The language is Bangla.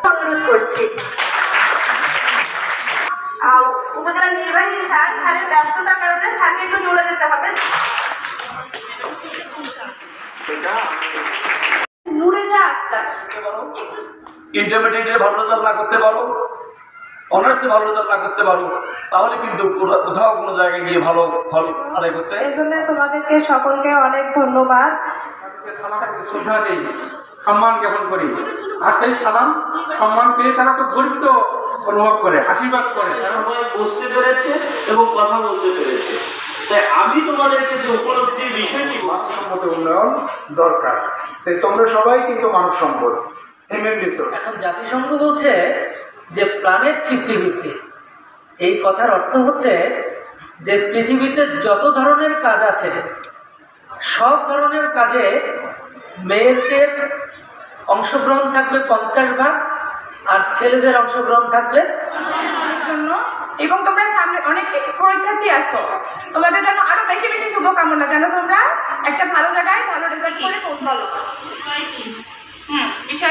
অনুরোধ করছি উপজেলা নির্বাহী স্যারের ব্যস্ততার কারণে স্যারকে একটু চলে যেতে হবে। ইন্টারমিডিয়েটে ভালো রেজাল্ট না করতে পারো, অনার্সে ভালো রেজাল্ট না করতে পারো, তাহলে কিন্তু কোথাও কোনো জায়গায় গিয়ে ভালো ফল আদায় করতে। এর জন্য তোমাদেরকে সকলকে অনেক ধন্যবাদ। শ্রদ্ধা দিই, সম্মান জ্ঞাপন করি, আর সেই সালাম সম্মান পেয়ে তারা তো গর্বিত অনুভব করে, আশীর্বাদ করে। সবাই বুঝতে পেরেছে এবং কথা বলতে পেরেছে। তাই আমি তোমাদেরকে যে উপলব্ধির বিষয়টি মানসম্মত উন্নয়ন দরকার। তাই তোমরা সবাই কিন্তু মানব সম্পদ, হিউম্যান রিসোর্স। এখন জাতিসংঘ বলছে যে প্ল্যানেট 50-50। এই কথার অর্থ হচ্ছে যে পৃথিবীতে যত ধরনের কাজ আছে সব ধরনের কাজে মেয়েদের অংশগ্রহণ থাকবে 50 ভাগ আর ছেলেদের অংশগ্রহণ থাকবে জন্য। এবং তোমরা সামনে অনেক পরীক্ষার্থী আসছো, তোমাদের জন্য আরো বেশি বেশি শুভকামনা, যেন তোমরা একটা ভালো জায়গায় ভালো রেজাল্ট করে পৌঁছালো। বিষয়